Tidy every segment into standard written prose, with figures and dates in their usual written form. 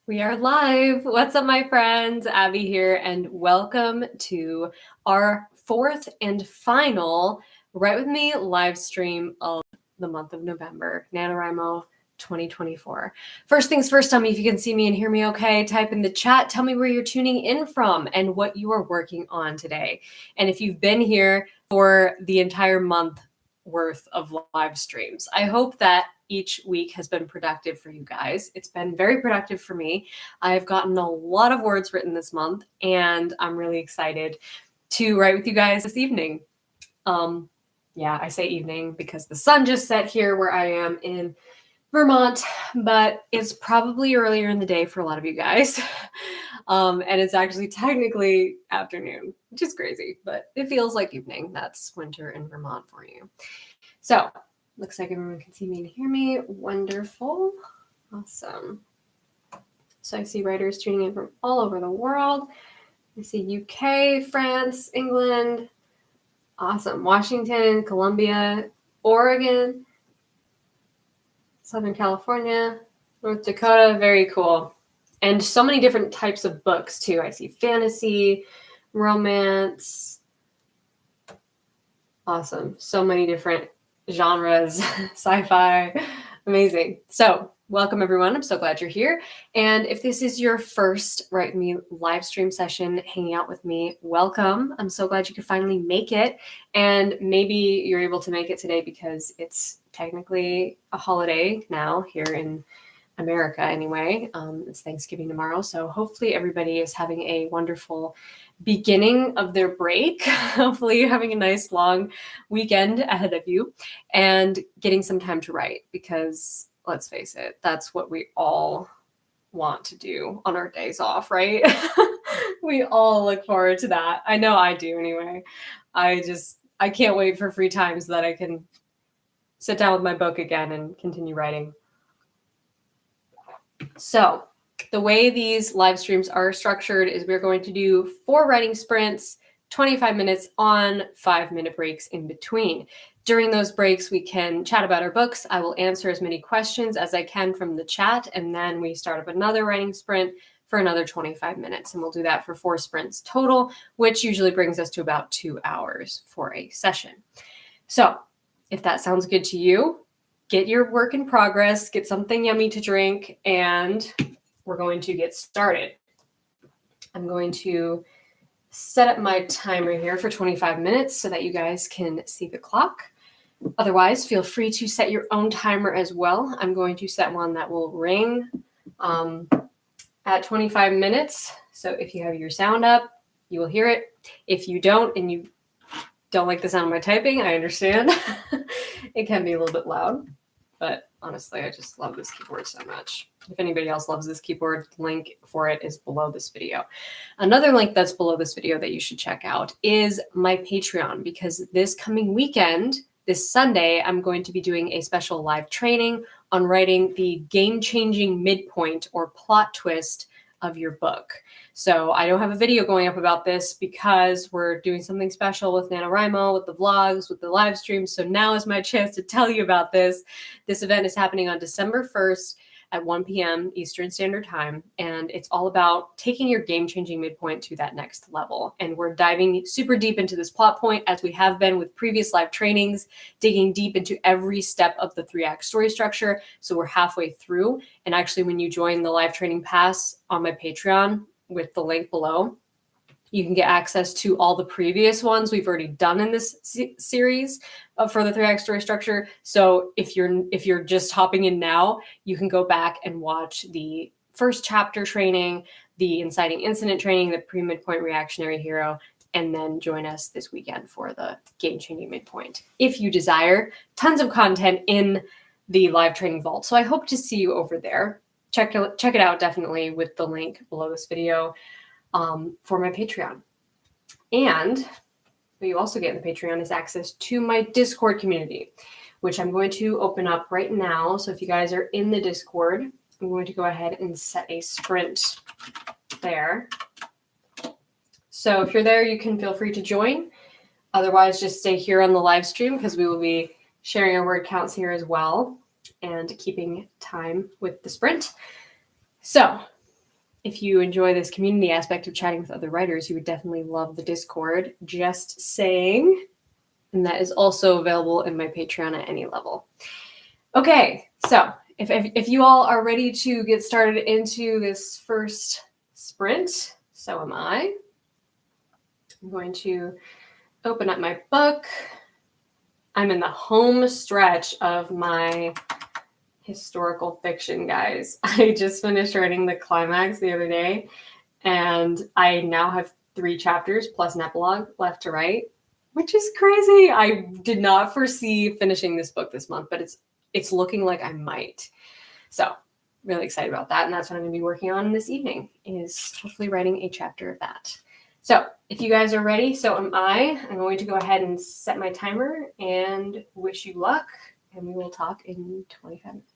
We are live. What's up, my friends? Abby here, and welcome to our fourth and final Write With Me live stream of the month of November, NaNoWriMo 2024. First things first, tell me if you can see me and hear me okay. Type in the chat. Tell me where you're tuning in from and what you are working on today. And if you've been here for the entire month worth of live streams, I hope that each week has been productive for you guys. It's been very productive for me. I've gotten a lot of words written this month, and I'm really excited to write with you guys this evening. Yeah, I say evening because the sun just set here where I am in Vermont, but it's probably earlier in the day for a lot of you guys. And it's actually technically afternoon, which is crazy, but it feels like evening. That's winter in Vermont for you. So looks like everyone can see me and hear me. Wonderful. Awesome. So I see writers tuning in from all over the world. I see UK, France, England. Awesome. Washington, Columbia, Oregon, Southern California, North Dakota. Very cool. And so many different types of books too. I see fantasy, romance. Awesome. So many different genres, sci-fi, amazing. So welcome everyone. I'm so glad you're here. And if this is your first Write Me live stream session hanging out with me, welcome. I'm so glad you could finally make it. And maybe you're able to make it today because it's technically a holiday now here in America anyway. It's Thanksgiving tomorrow. So hopefully everybody is having a wonderful beginning of their break. Hopefully you're having a nice long weekend ahead of you and getting some time to write, because let's face it, that's what we all want to do on our days off, right? We all look forward to that. I know I do anyway. I can't wait for free time so that I can sit down with my book again and continue writing. So the way these live streams are structured is we're going to do 4 writing sprints, 25 minutes on, 5-minute breaks in between. During those breaks, we can chat about our books. I will answer as many questions as I can from the chat, and then we start up another writing sprint for another 25 minutes, and we'll do that for 4 sprints total, which usually brings us to about 2 hours for a session. So if that sounds good to you, get your work in progress, get something yummy to drink, and we're going to get started. I'm going to set up my timer here for 25 minutes so that you guys can see the clock. Otherwise, feel free to set your own timer as well. I'm going to set one that will ring at 25 minutes. So if you have your sound up, you will hear it. If you don't, and you don't like the sound of my typing, I understand. It can be a little bit loud. But honestly, I just love this keyboard so much. If anybody else loves this keyboard, link for it is below this video. Another link that's below this video that you should check out is my Patreon, because this coming weekend, this Sunday, I'm going to be doing a special live training on writing the game-changing midpoint or plot twist of your book. So I don't have a video going up about this because we're doing something special with NaNoWriMo, with the vlogs, with the live streams. So now is my chance to tell you about this. This event is happening on December 1st at 1 p.m. Eastern Standard Time. And it's all about taking your game-changing midpoint to that next level. And we're diving super deep into this plot point, as we have been with previous live trainings, digging deep into every step of the 3-act story structure. So we're halfway through. And actually, when you join the live training pass on my Patreon with the link below, you can get access to all the previous ones we've already done in this series for the 3-act story structure. So if you're just hopping in now, you can go back and watch the first chapter training, the inciting incident training, the pre-midpoint reactionary hero, and then join us this weekend for the game-changing midpoint. If you desire tons of content in the live training vault. So I hope to see you over there. Check it out definitely with the link below this video. For my Patreon. And what you also get in the Patreon is access to my Discord community, which I'm going to open up right now. So if you guys are in the Discord, I'm going to go ahead and set a sprint there. So if you're there, you can feel free to join. Otherwise, just stay here on the live stream, because we will be sharing our word counts here as well and keeping time with the sprint. So if you enjoy this community aspect of chatting with other writers, you would definitely love the Discord. Just saying. And that is also available in my Patreon at any level. Okay, so if you all are ready to get started into this first sprint, so am I. I'm going to open up my book. I'm in the home stretch of my historical fiction, guys. I just finished writing the climax the other day, and I now have 3 chapters plus an epilogue left to write, which is crazy. I did not foresee finishing this book this month, but it's looking like I might. So really excited about that, and that's what I'm going to be working on this evening, is hopefully writing a chapter of that. So if you guys are ready, so am I. I'm going to go ahead and set my timer and wish you luck, and we will talk in 25 minutes.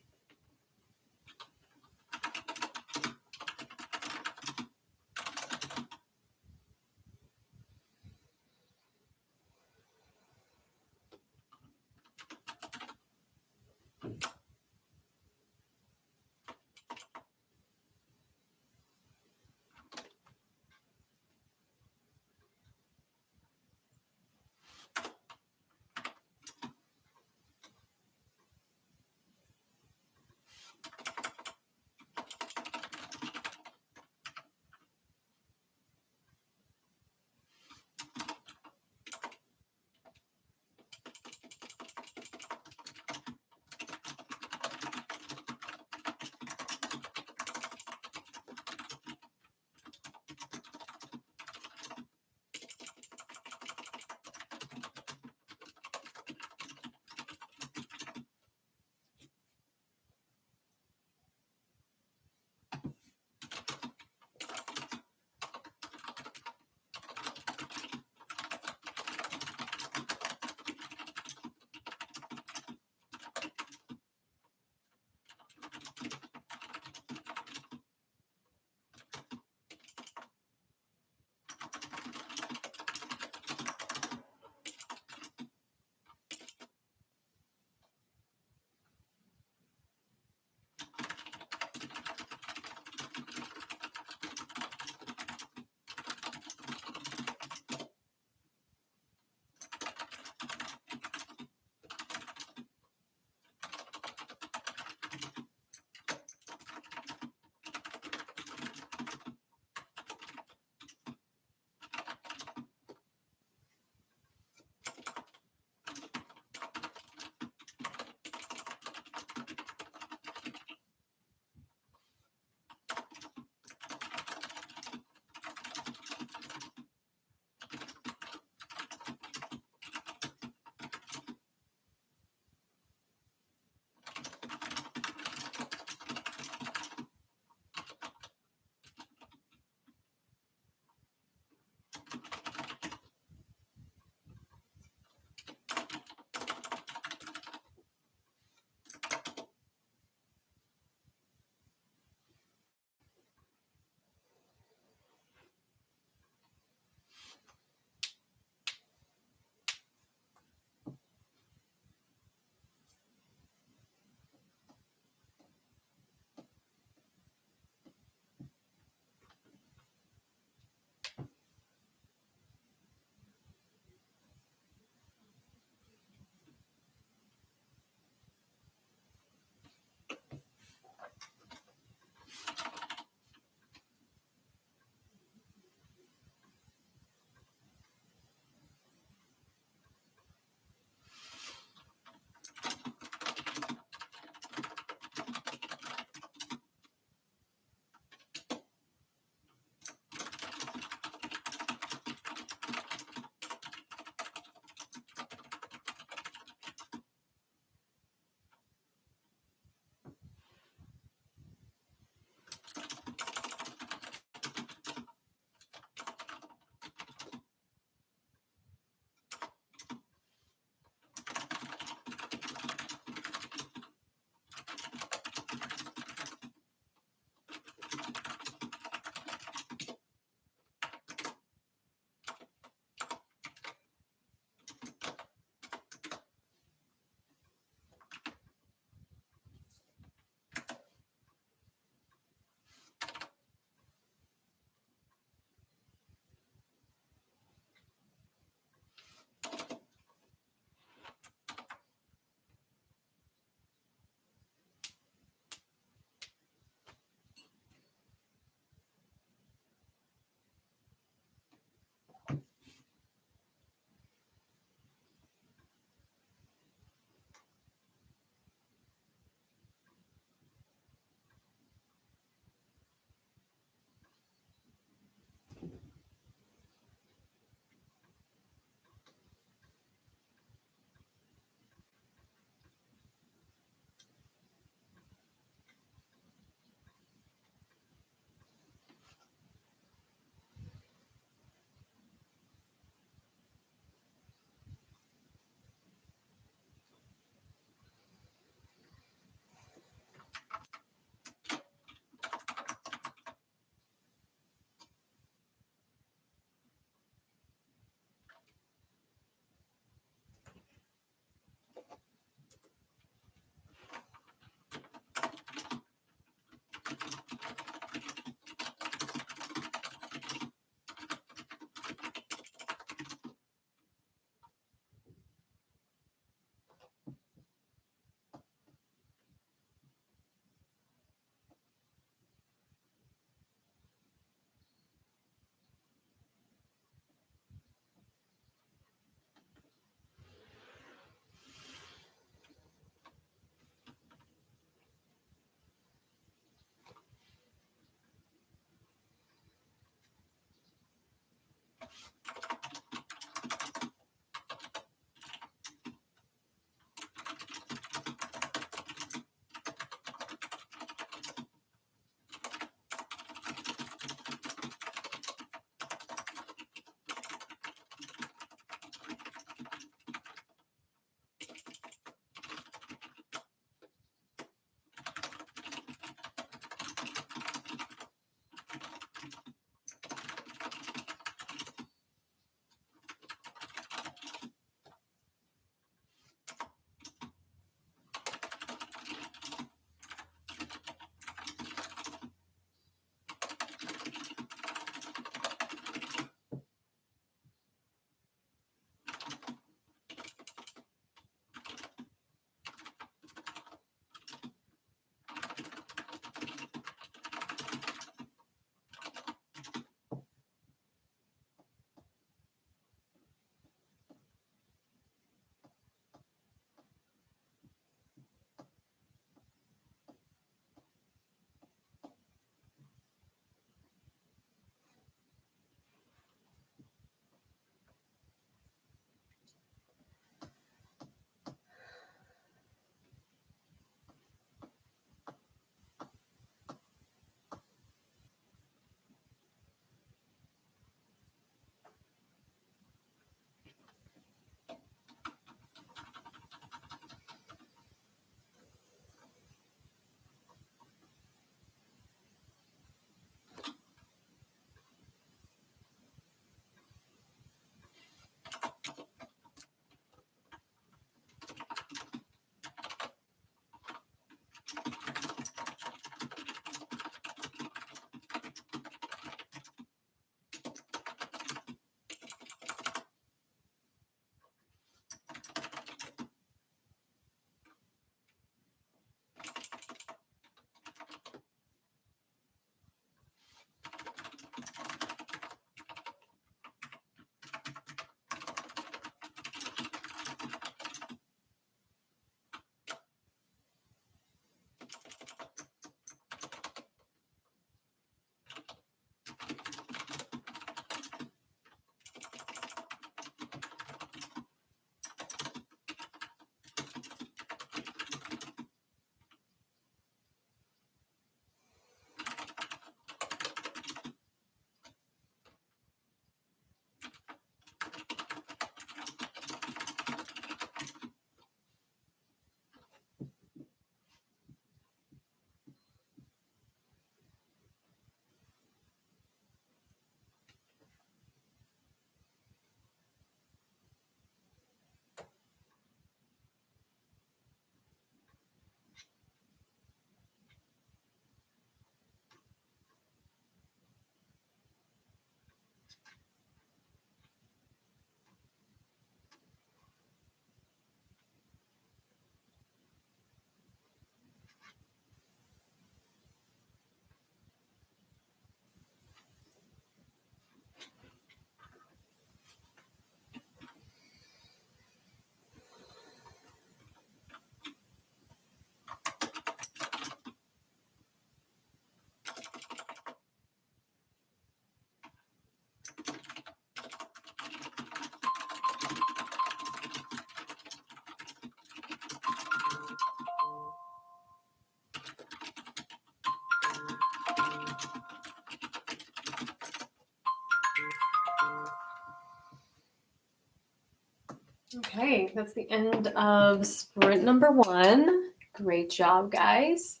Okay, that's the end of sprint number 1. Great job, guys.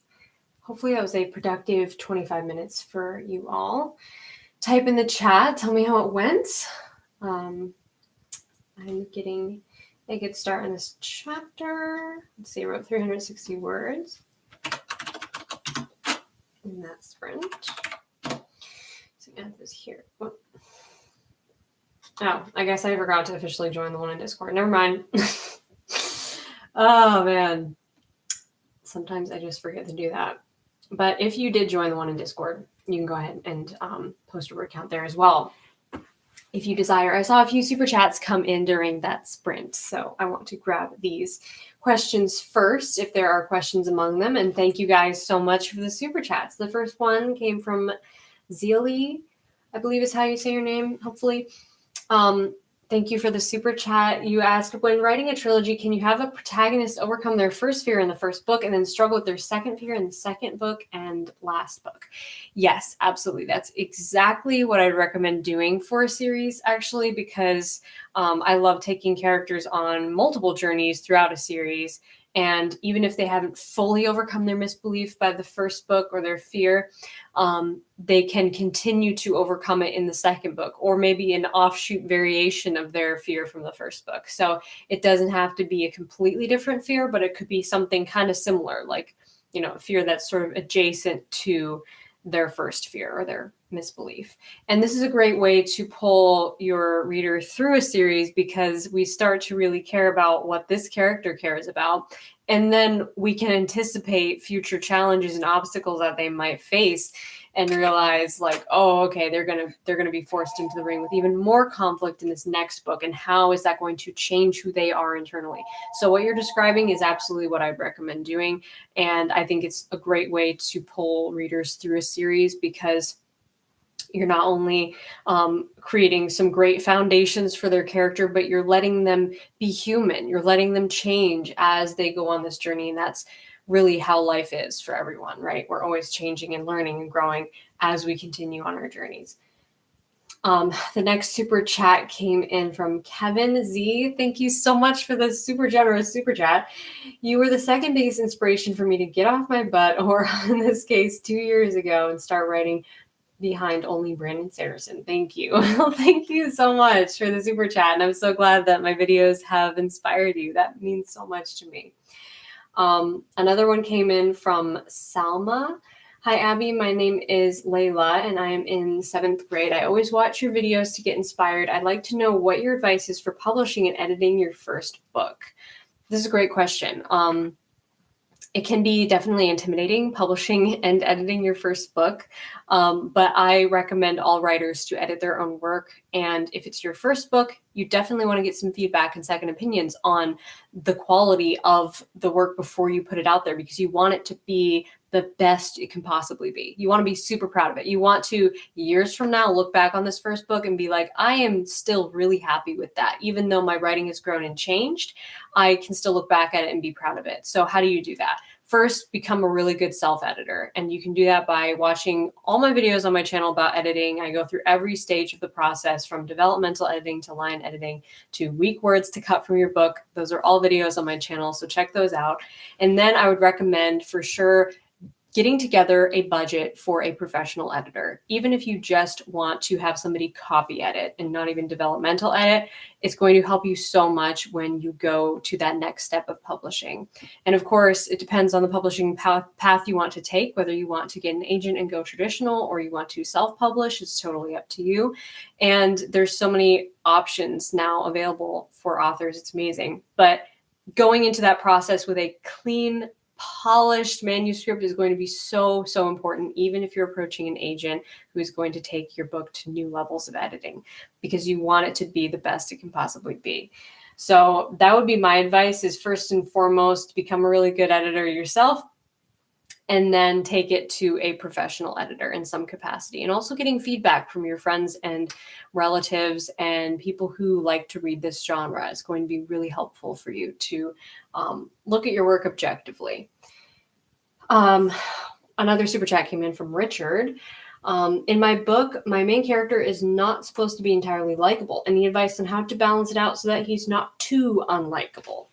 Hopefully that was a productive 25 minutes for you all. Type in the chat, tell me how it went. I'm getting a good start on this chapter. Let's see, I wrote 360 words in that sprint. So add this here. Oh, I guess I forgot to officially join the one in Discord. Never mind. Oh, man. Sometimes I just forget to do that. But if you did join the one in Discord, you can go ahead and post a word count there as well, if you desire. I saw a few super chats come in during that sprint, so I want to grab these questions first, if there are questions among them. And thank you guys so much for the super chats. The first one came from Zealy, I believe is how you say your name, hopefully. Thank you for the super chat. You asked, when writing a trilogy, can you have a protagonist overcome their first fear in the first book and then struggle with their second fear in the second book and last book? Yes, absolutely. That's exactly what I'd recommend doing for a series, actually, because I love taking characters on multiple journeys throughout a series. And even if they haven't fully overcome their misbelief by the first book or their fear, they can continue to overcome it in the second book, or maybe an offshoot variation of their fear from the first book. So it doesn't have to be a completely different fear, but it could be something kind of similar, like, you know, a fear that's sort of adjacent to their first fear or their misbelief. And this is a great way to pull your reader through a series, because we start to really care about what this character cares about. And then we can anticipate future challenges and obstacles that they might face and realize, like, oh, okay, they're gonna be forced into the ring with even more conflict in this next book. And how is that going to change who they are internally? So what you're describing is absolutely what I'd recommend doing. And I think it's a great way to pull readers through a series, because you're not only creating some great foundations for their character, but you're letting them be human. You're letting them change as they go on this journey. And that's really how life is for everyone, right? We're always changing and learning and growing as we continue on our journeys. The next super chat came in from Kevin Z. Thank you so much for the super generous super chat. You were the second biggest inspiration for me to get off my butt, or in this case, 2 years ago, and start writing behind only Brandon Sanderson. Thank you. Thank you so much for the super chat. And I'm so glad that my videos have inspired you. That means so much to me. Another one came in from Salma. Hi, Abby. My name is Layla, and I am in 7th grade. I always watch your videos to get inspired. I'd like to know what your advice is for publishing and editing your first book. This is a great question. It can be definitely intimidating, publishing and editing your first book, but I recommend all writers to edit their own work. And if it's your first book, you definitely want to get some feedback and second opinions on the quality of the work before you put it out there, because you want it to be the best it can possibly be. You want to be super proud of it. You want to, years from now, look back on this first book and be like, I am still really happy with that. Even though my writing has grown and changed, I can still look back at it and be proud of it. So how do you do that? First, become a really good self-editor. And you can do that by watching all my videos on my channel about editing. I go through every stage of the process, from developmental editing to line editing to weak words to cut from your book. Those are all videos on my channel, so check those out. And then I would recommend, for sure, getting together a budget for a professional editor. Even if you just want to have somebody copy edit and not even developmental edit, it's going to help you so much when you go to that next step of publishing. And of course, it depends on the publishing path you want to take, whether you want to get an agent and go traditional or you want to self-publish. It's totally up to you. And there's so many options now available for authors. It's amazing. But going into that process with a clean, polished manuscript is going to be so, so important, even if you're approaching an agent who is going to take your book to new levels of editing, because you want it to be the best it can possibly be. So that would be my advice, is first and foremost, become a really good editor yourself, and then take it to a professional editor in some capacity. And also getting feedback from your friends and relatives and people who like to read this genre is going to be really helpful for you to look at your work objectively. Another super chat came in from Richard. In my book, my main character is not supposed to be entirely likable. Any advice on how to balance it out so that he's not too unlikable?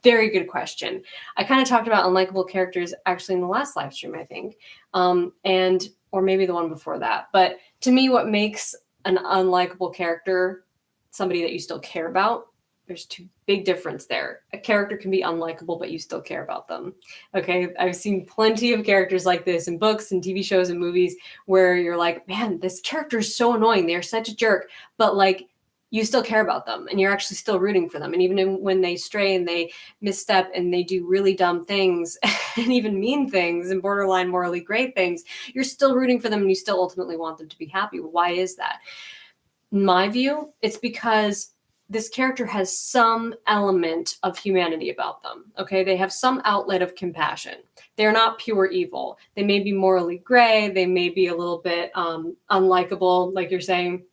Very good question. I kind of talked about unlikable characters actually in the last live stream, I think, or maybe the one before that. But to me, what makes an unlikable character somebody that you still care about? There's two big difference there. A character can be unlikable, but you still care about them. Okay, I've seen plenty of characters like this in books and TV shows and movies where you're like, man, this character is so annoying. They're such a jerk, but like you still care about them and you're actually still rooting for them. And even when they stray and they misstep and they do really dumb things and even mean things and borderline morally gray things, you're still rooting for them and you still ultimately want them to be happy. Why is that? In my view, it's because this character has some element of humanity about them. Okay, they have some outlet of compassion. They're not pure evil. They may be morally gray. They may be a little bit unlikable, like you're saying,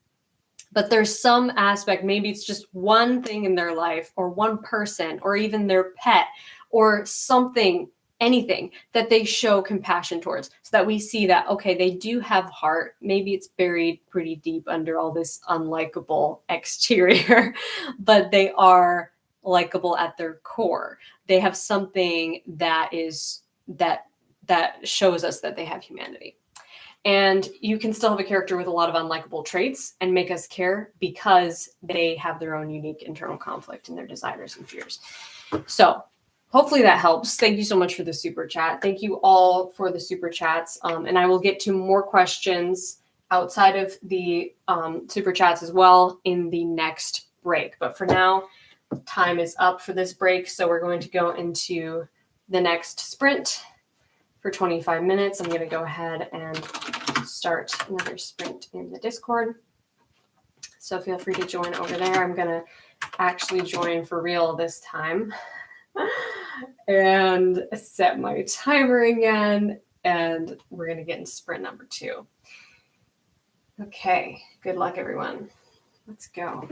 but there's some aspect. Maybe it's just one thing in their life or one person or even their pet or something, anything that they show compassion towards, so that we see that, okay, they do have heart. Maybe it's buried pretty deep under all this unlikable exterior, but they are likable at their core. They have something that shows us that they have humanity. And you can still have a character with a lot of unlikable traits and make us care because they have their own unique internal conflict and their desires and fears. So hopefully that helps. Thank you so much for the super chat. Thank you all for the super chats. And I will get to more questions outside of the super chats as well in the next break. But for now, time is up for this break. So we're going to go into the next sprint for 25 minutes. I'm going to go ahead and start another sprint in the Discord. So feel free to join over there. I'm going to actually join for real this time and set my timer again. And we're going to get into sprint number 2. Okay. Good luck, everyone. Let's go.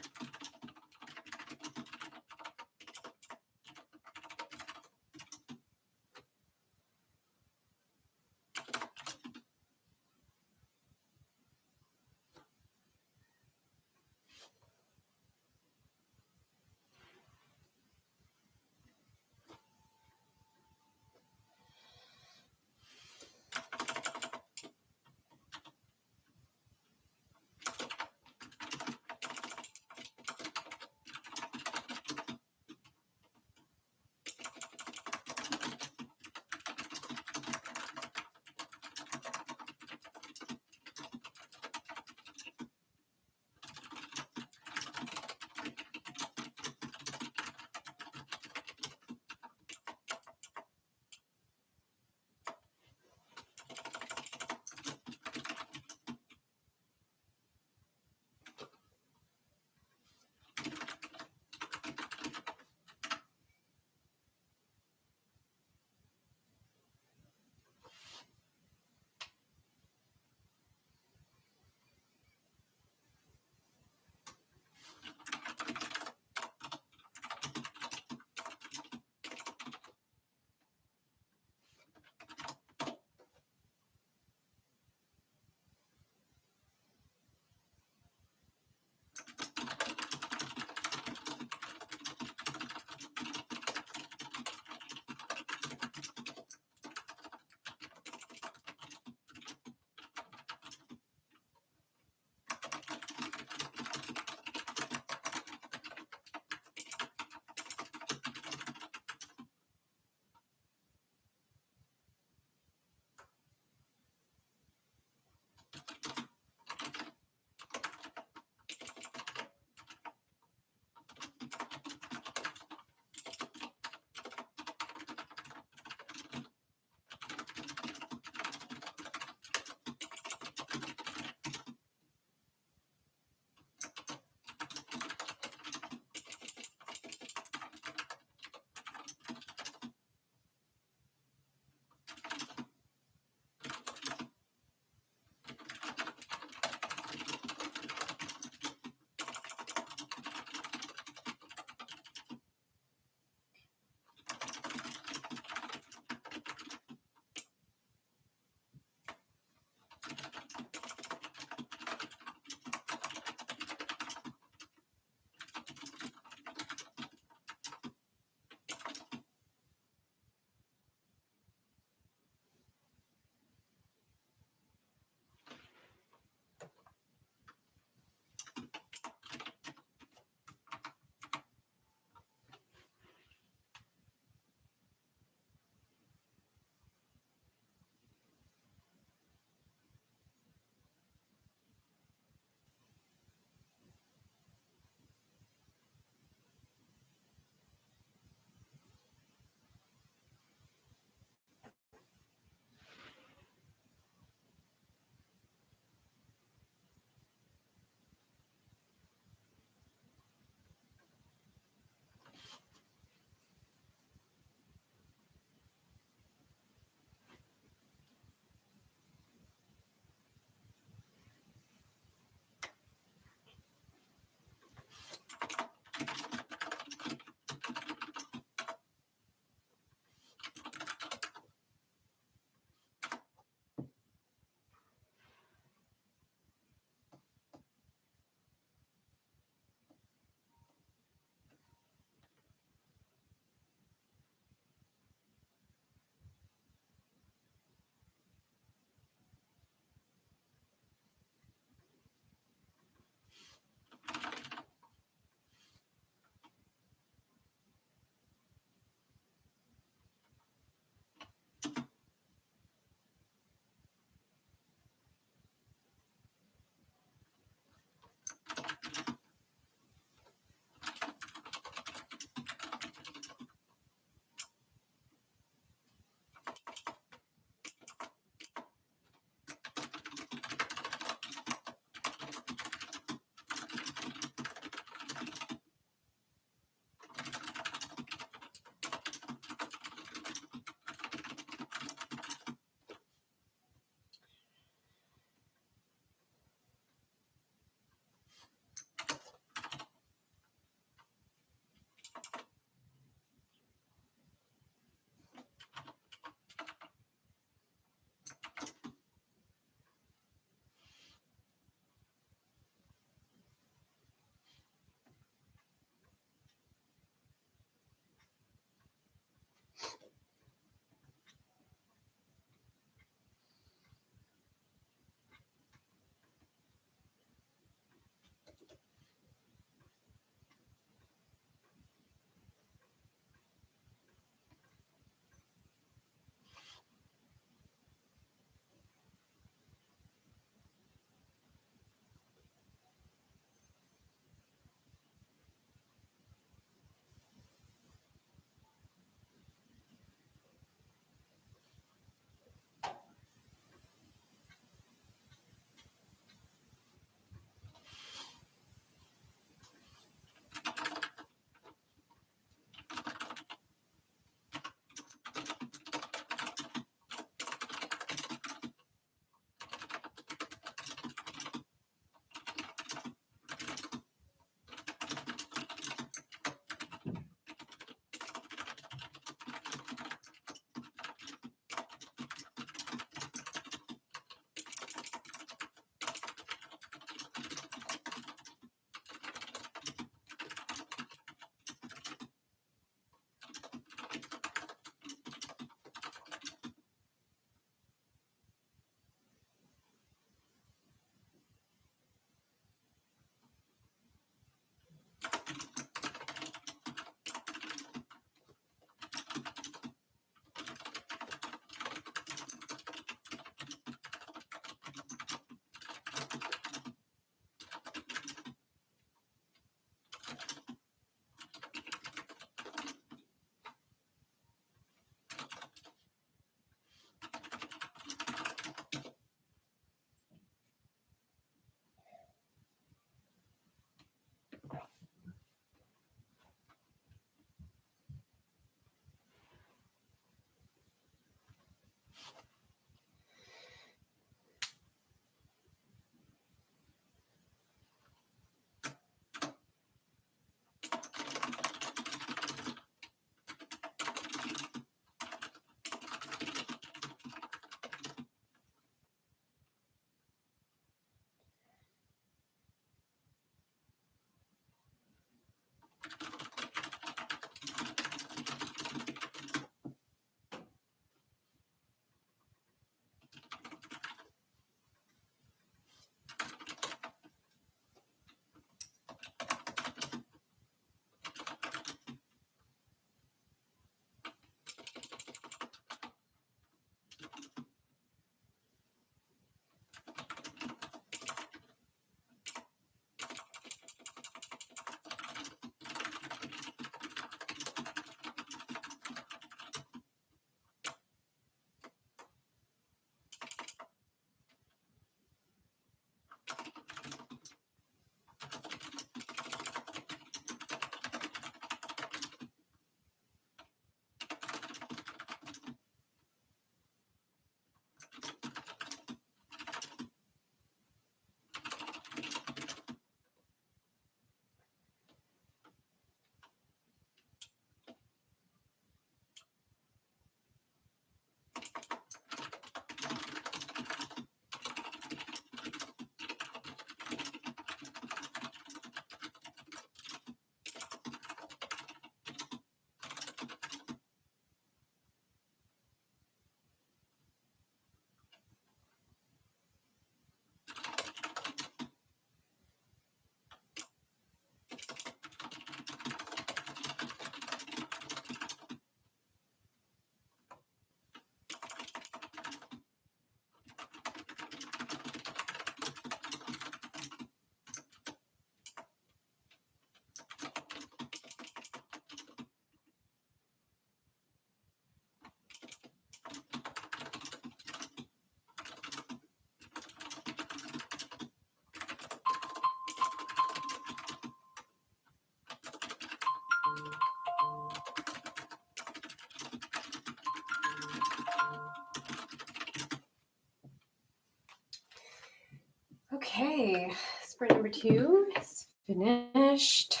Okay, sprint number 2 is finished.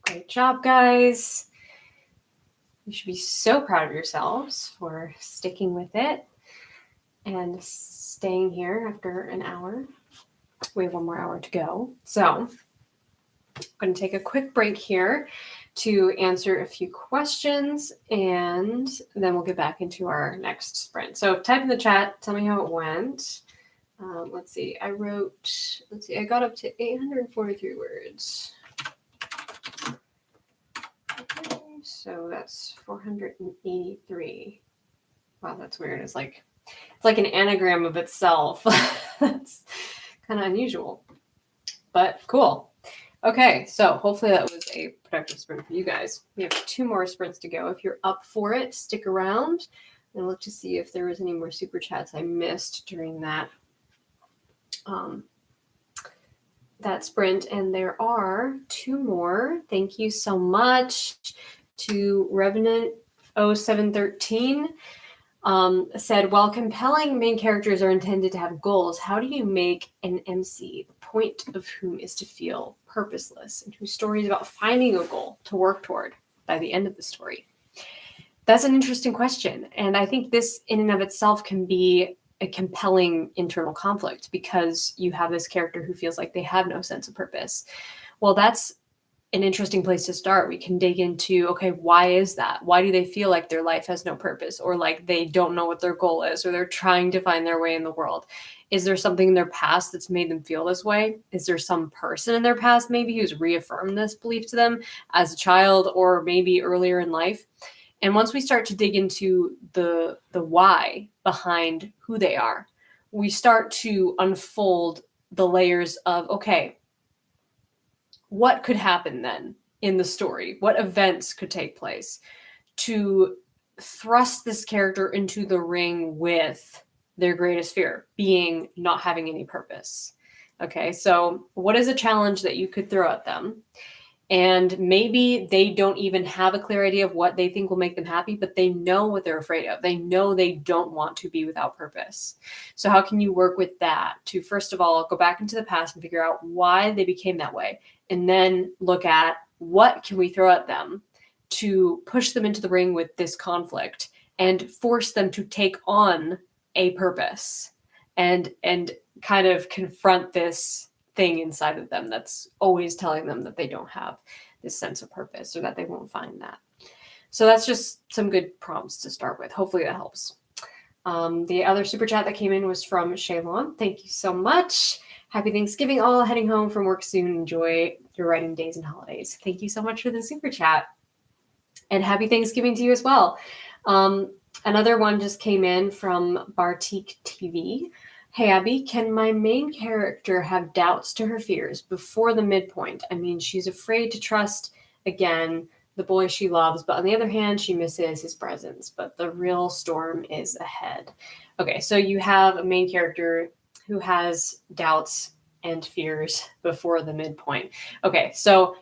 Great job, guys. You should be so proud of yourselves for sticking with it and staying here after an hour. We have 1 more hour to go. So I'm going to take a quick break here to answer a few questions, and then we'll get back into our next sprint. So type in the chat, tell me how it went. Let's see, I got up to 843 words. Okay, so that's 483. Wow, that's weird. It's like an anagram of itself. That's kind of unusual, but cool. Okay, so hopefully that was a productive sprint for you guys. We have 2 more sprints to go. If you're up for it, stick around and look to see if there was any more super chats I missed during that sprint. And there are 2 more. Thank you so much to Revenant 0713. Said, while compelling main characters are intended to have goals, how do you make an MC, the point of whom is to feel purposeless and whose story is about finding a goal to work toward by the end of the story? That's an interesting question. And I think this in and of itself can be a compelling internal conflict, because you have this character who feels like they have no sense of purpose. Well, that's an interesting place to start. We can dig into, okay, why is that? Why do they feel like their life has no purpose, or like they don't know what their goal is, or they're trying to find their way in the world? Is there something in their past that's made them feel this way? Is there some person in their past maybe who's reaffirmed this belief to them as a child or maybe earlier in life? And once we start to dig into the why behind who they are, we start to unfold the layers of, okay, what could happen then in the story? What events could take place to thrust this character into the ring with their greatest fear, being not having any purpose? Okay, so what is a challenge that you could throw at them? And maybe they don't even have a clear idea of what they think will make them happy, but they know what they're afraid of. They know they don't want to be without purpose. So how can you work with that to, first of all, go back into the past and figure out why they became that way? And then look at what can we throw at them to push them into the ring with this conflict and force them to take on a purpose and kind of confront this thing inside of them that's always telling them that they don't have this sense of purpose, or that they won't find that. So that's just some good prompts to start with. Hopefully that helps. The other super chat that came in was from Shaylon. Thank you so much. Happy Thanksgiving all, heading home from work soon. Enjoy your writing days and holidays. Thank you so much for the super chat. And happy Thanksgiving to you as well. Another one just came in from Bartik TV. Hey, Abby, can my main character have doubts to her fears before the midpoint? I mean, she's afraid to trust, again, the boy she loves, but on the other hand, she misses his presence, but the real storm is ahead. Okay, so you have a main character who has doubts and fears before the midpoint. Okay, so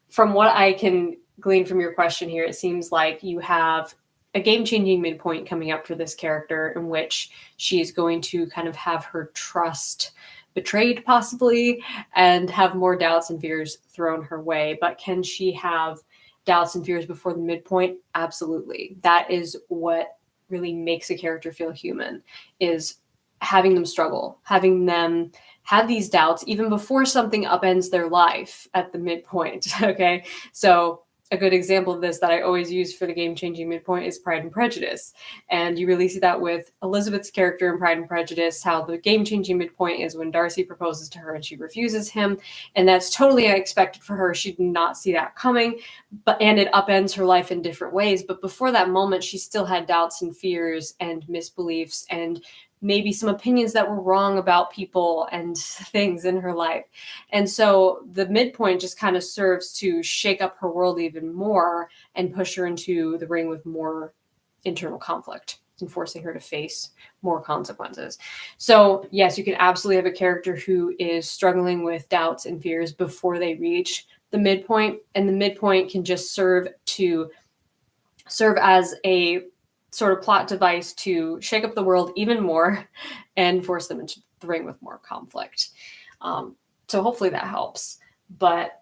from what I can glean from your question here, it seems like you have a game-changing midpoint coming up for this character, in which she's going to kind of have her trust betrayed possibly and have more doubts and fears thrown her way. But can she have doubts and fears before the midpoint? Absolutely. That is what really makes a character feel human, is having them struggle, having them have these doubts even before something upends their life at the midpoint. Okay, so a good example of this that I always use for the game-changing midpoint is Pride and Prejudice. And you really see that with Elizabeth's character in Pride and Prejudice, how the game-changing midpoint is when Darcy proposes to her and she refuses him. And that's totally unexpected for her. She did not see that coming, and it upends her life in different ways. But before that moment, she still had doubts and fears and misbeliefs and maybe some opinions that were wrong about people and things in her life. And so the midpoint just kind of serves to shake up her world even more and push her into the ring with more internal conflict and forcing her to face more consequences. So yes, you can absolutely have a character who is struggling with doubts and fears before they reach the midpoint, and the midpoint can just serve as a sort of plot device to shake up the world even more and force them into the ring with more conflict. So hopefully that helps. But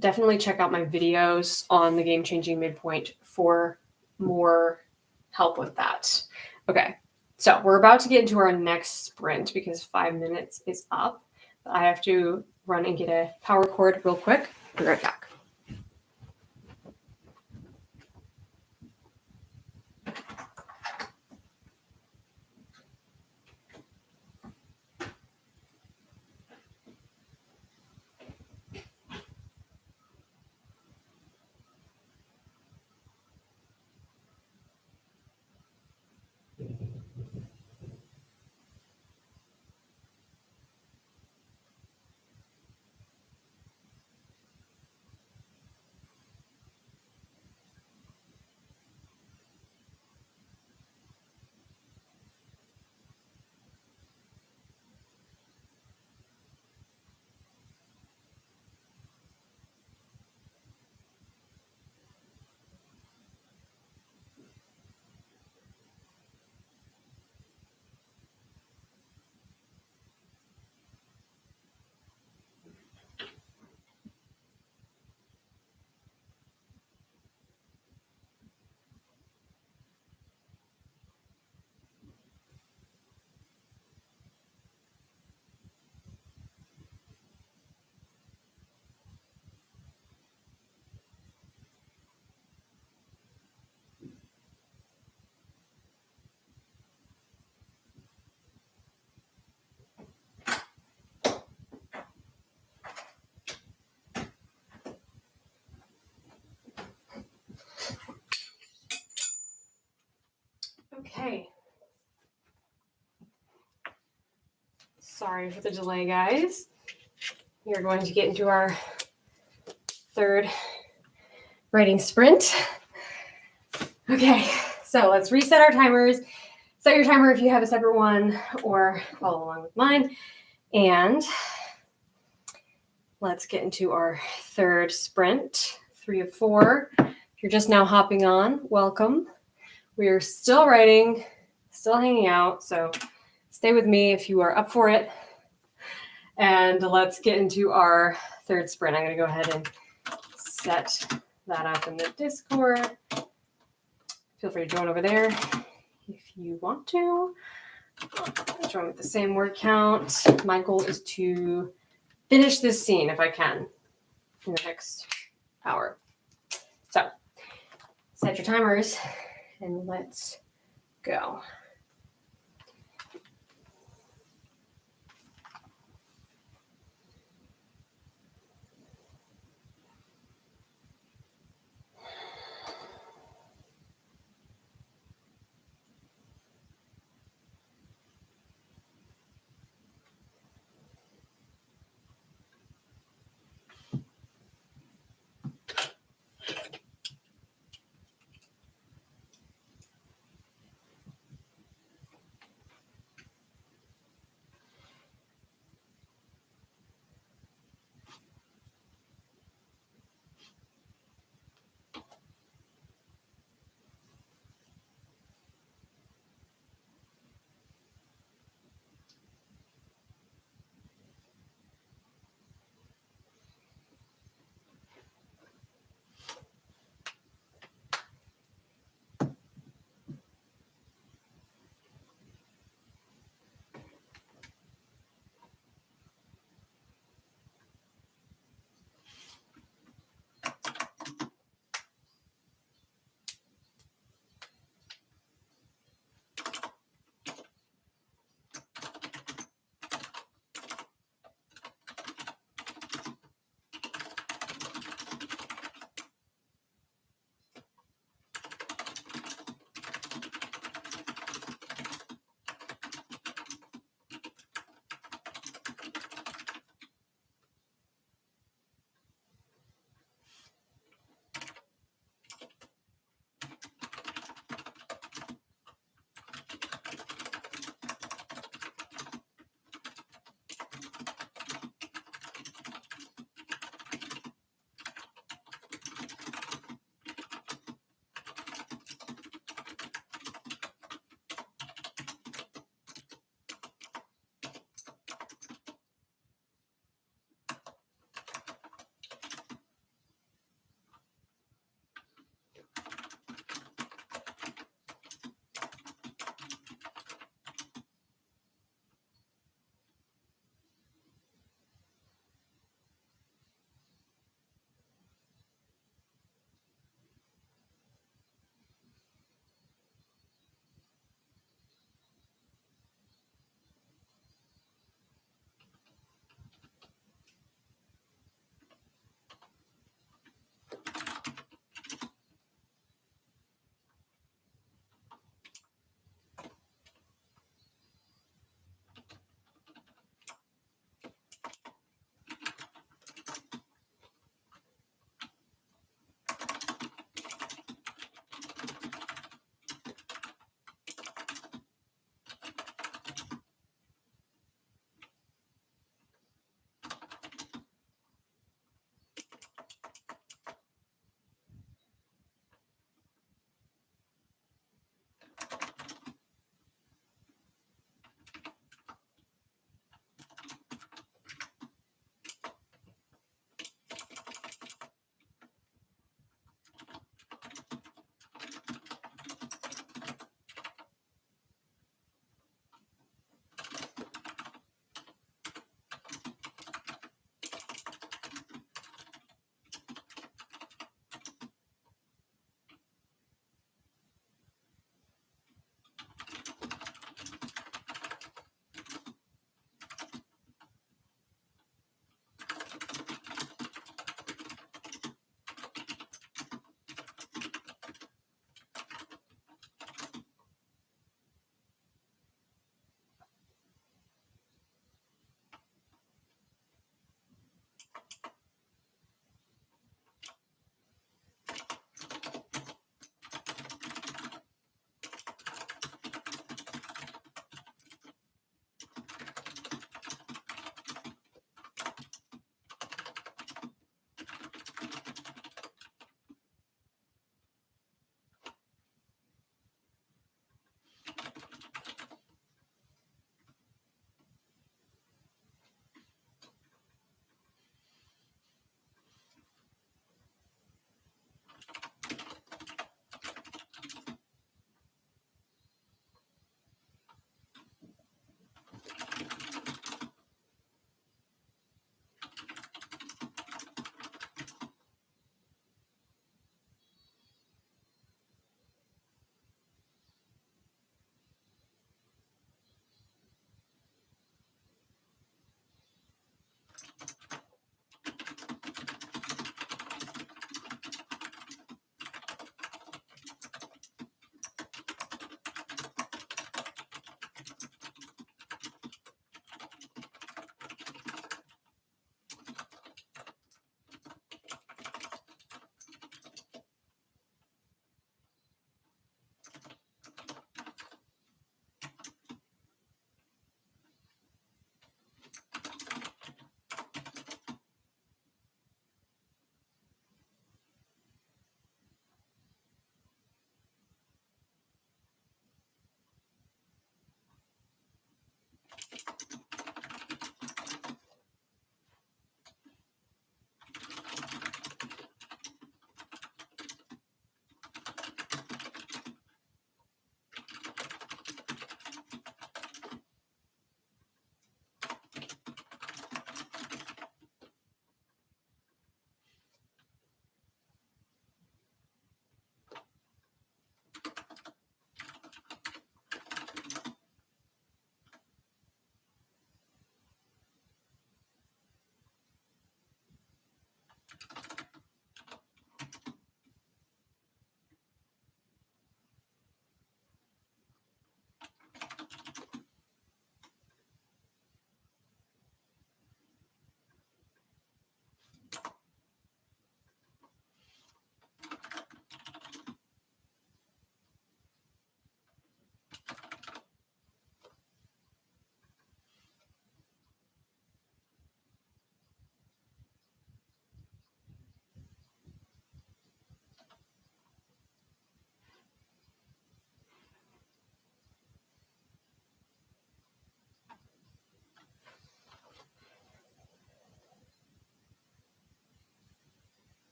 definitely check out my videos on the game-changing midpoint for more help with that. Okay, so we're about to get into our next sprint because 5 minutes is up. I have to run and get a power cord real quick. Be right back. Okay. Sorry for the delay, guys. We are going to get into our third writing sprint. Okay, so let's reset our timers. Set your timer if you have a separate one or follow along with mine. And let's get into our third sprint, 3 of 4. If you're just now hopping on, welcome. We are still writing, still hanging out, so stay with me if you are up for it. And let's get into our third sprint. I'm going to go ahead and set that up in the Discord. Feel free to join over there if you want to. Join with the same word count. My goal is to finish this scene if I can in the next hour. So set your timers and let's go.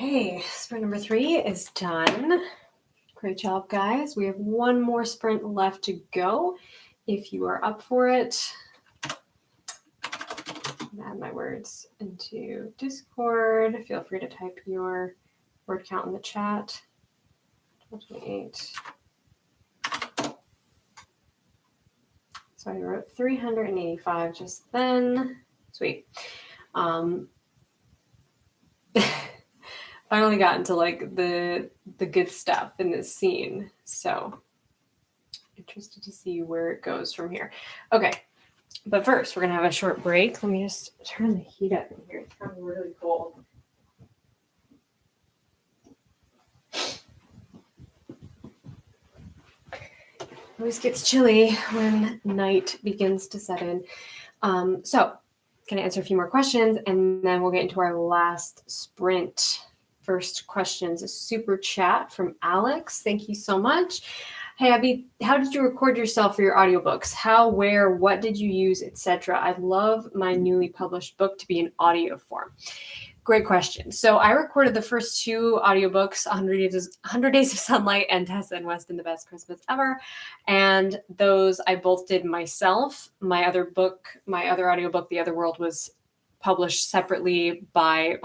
Okay, sprint number 3 is done. Great job, guys. We have one more sprint left to go. If you are up for it, add my words into Discord. Feel free to type your word count in the chat. 28. So I wrote 385 just then. Sweet. Finally got into like the good stuff in this scene. So interested to see where it goes from here. Okay. But first, we're going to have a short break. Let me just turn the heat up in here. It's gotten really cold. It always gets chilly when night begins to set in. So, going to answer a few more questions, and then we'll get into our last sprint. First question is a super chat from Alex. Thank you so much. Hey, Abby, how did you record yourself for your audiobooks? How, where, what did you use, etc.? I'd love my newly published book to be in audio form. Great question. So I recorded the first 2 audiobooks, 100 Days of Sunlight and Tessa and Weston, The Best Christmas Ever. And those I both did myself. My other audiobook, The Other World, was published separately by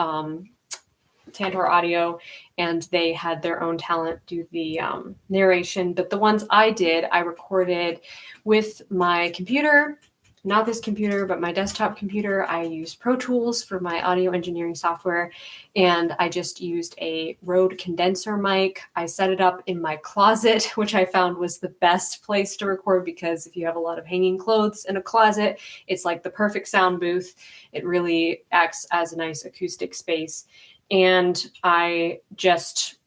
Tantor Audio, and they had their own talent do the narration. But the ones I did, I recorded with my computer, not this computer, but my desktop computer. I used Pro Tools for my audio engineering software, and I just used a Rode condenser mic. I set it up in my closet, which I found was the best place to record, because if you have a lot of hanging clothes in a closet, it's like the perfect sound booth. It really acts as a nice acoustic space. And I just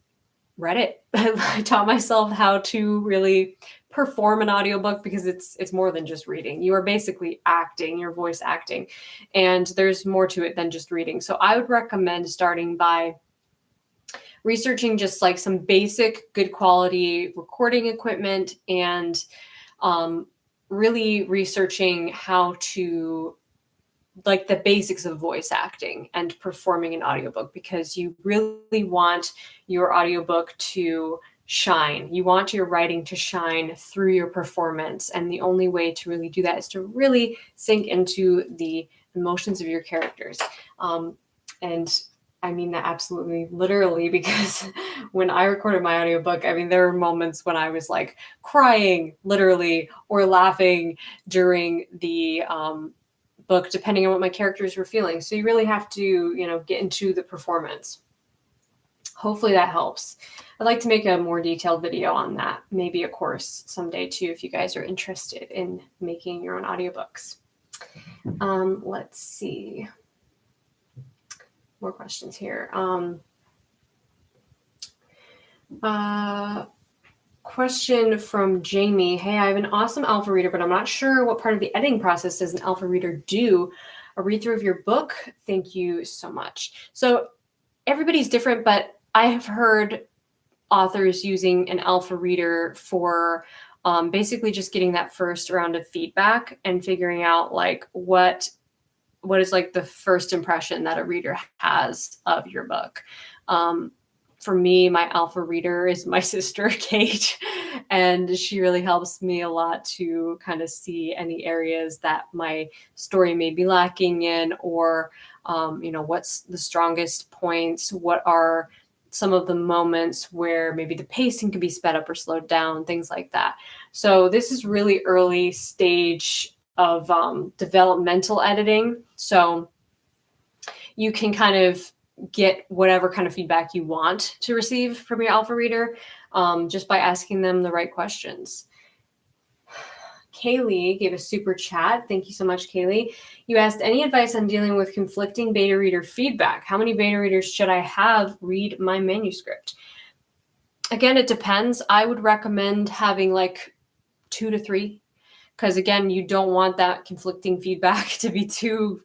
read it. I taught myself how to really perform an audiobook, because it's more than just reading. You are basically acting, your voice acting, and there's more to it than just reading. So I would recommend starting by researching just like some basic good quality recording equipment, and really researching how to, like, the basics of voice acting and performing an audiobook, because you really want your audiobook to shine. You want your writing to shine through your performance. And the only way to really do that is to really sink into the emotions of your characters. And I mean that absolutely literally, because when I recorded my audiobook, I mean, there were moments when I was like crying literally or laughing during the book, depending on what my characters were feeling. So you really have to, get into the performance. Hopefully that helps. I'd like to make a more detailed video on that, maybe a course someday too, if you guys are interested in making your own audiobooks. Let's see. More questions here. Question from Jamie. Hey, I have an awesome alpha reader, but I'm not sure what part of the editing process does an alpha reader do. A read through of your book. Thank you so much. So everybody's different, but I have heard authors using an alpha reader for basically just getting that first round of feedback and figuring out like what is like the first impression that a reader has of your book. For me, my alpha reader is my sister, Kate, and she really helps me a lot to kind of see any areas that my story may be lacking in, or, what's the strongest points, what are some of the moments where maybe the pacing could be sped up or slowed down, things like that. So this is really early stage of developmental editing. So you can kind of get whatever kind of feedback you want to receive from your alpha reader just by asking them the right questions. Kaylee gave a super chat. Thank you so much, Kaylee. You asked any advice on dealing with conflicting beta reader feedback. How many beta readers should I have read my manuscript? Again, it depends. I would recommend having like 2 to 3, because again, you don't want that conflicting feedback to be too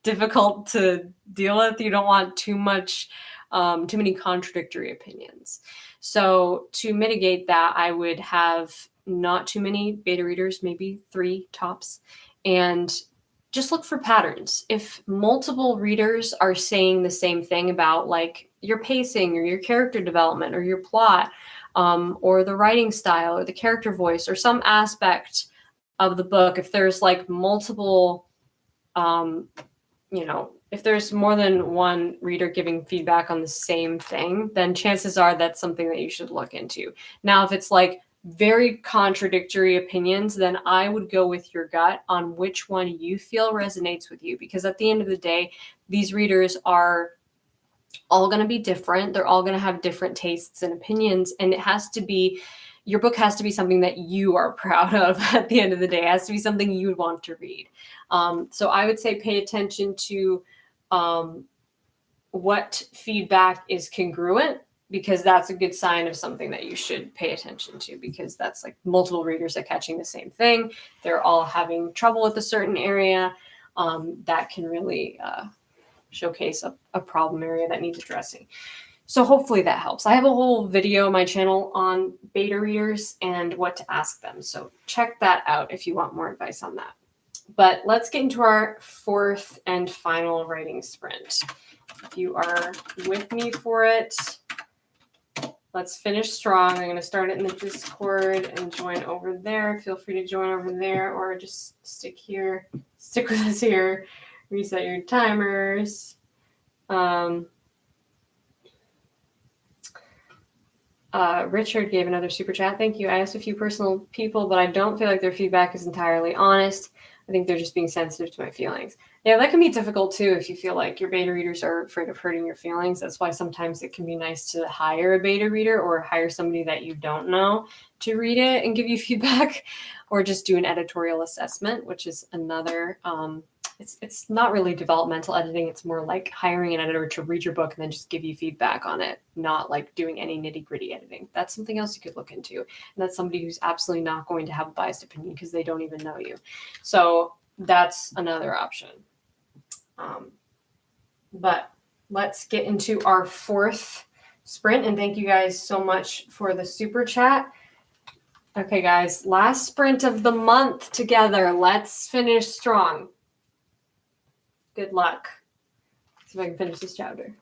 difficult to deal with. You don't want too many contradictory opinions. So to mitigate that, I would have not too many beta readers, maybe 3 tops, and just look for patterns. If multiple readers are saying the same thing about like your pacing or your character development or your plot, or the writing style or the character voice or some aspect of the book. If there's like multiple, if there's more than one reader giving feedback on the same thing, then chances are that's something that you should look into. Now, if it's like very contradictory opinions, then I would go with your gut on which one you feel resonates with you. Because at the end of the day, these readers are all going to be different. They're all going to have different tastes and opinions. And your book has to be something that you are proud of at the end of the day. It has to be something you would want to read. So I would say pay attention to what feedback is congruent, because that's a good sign of something that you should pay attention to, because that's like multiple readers are catching the same thing. They're all having trouble with a certain area. That can really showcase a problem area that needs addressing. So hopefully that helps. I have a whole video on my channel on beta readers and what to ask them. So check that out if you want more advice on that. But let's get into our fourth and final writing sprint. If you are with me for it, let's finish strong. I'm going to start it in the Discord and join over there. Feel free to join over there or just stick with us here. Reset your timers. Richard gave another super chat. Thank you. I asked a few personal people, but I don't feel like their feedback is entirely honest. I think they're just being sensitive to my feelings. Yeah, that can be difficult too if you feel like your beta readers are afraid of hurting your feelings. That's why sometimes it can be nice to hire a beta reader or hire somebody that you don't know to read it and give you feedback, or just do an editorial assessment, which is another it's not really developmental editing. It's more like hiring an editor to read your book and then just give you feedback on it, not like doing any nitty-gritty editing. That's something else you could look into. And that's somebody who's absolutely not going to have a biased opinion because they don't even know you. So that's another option. But let's get into our fourth sprint. And thank you guys so much for the super chat. Okay, guys, last sprint of the month together. Let's finish strong. Good luck. See if I can finish this chapter.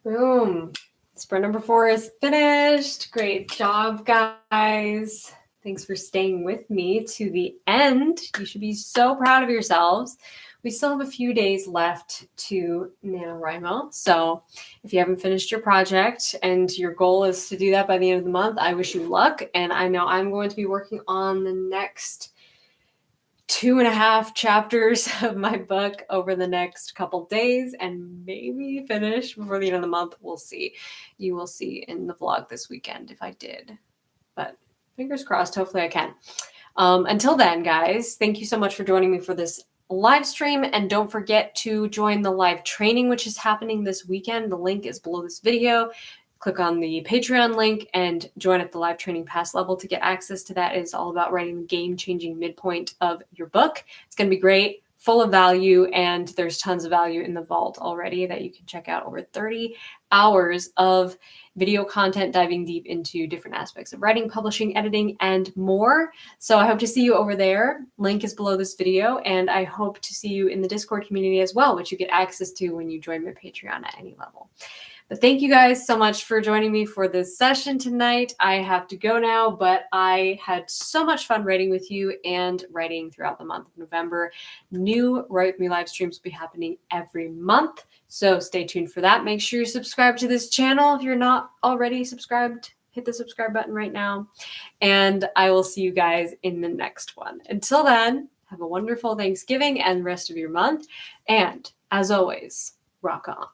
Boom. Sprint number 4 is finished. Great job, guys. Thanks for staying with me to the end. You should be so proud of yourselves. We still have a few days left to NaNoWriMo. So if you haven't finished your project and your goal is to do that by the end of the month, I wish you luck. And I know I'm going to be working on the next 2.5 chapters of my book over the next couple days and maybe finish before the end of the month. We'll see. You will see in the vlog this weekend if I did, but fingers crossed. Hopefully I can. Until then, guys, thank you so much for joining me for this live stream, and don't forget to join the live training, which is happening this weekend. The link is below this video. Click on the Patreon link and join at the live training pass level to get access to that. It's all about writing the game-changing midpoint of your book. It's going to be great, full of value, and there's tons of value in the vault already that you can check out. Over 30 hours of video content diving deep into different aspects of writing, publishing, editing, and more. So I hope to see you over there. Link is below this video, and I hope to see you in the Discord community as well, which you get access to when you join my Patreon at any level. But thank you guys so much for joining me for this session tonight. I have to go now, but I had so much fun writing with you and writing throughout the month of November. New Write With Me live streams will be happening every month, so stay tuned for that. Make sure you subscribe to this channel if you're not already subscribed. Hit the subscribe button right now, and I will see you guys in the next one. Until then, have a wonderful Thanksgiving and rest of your month, and as always, rock on.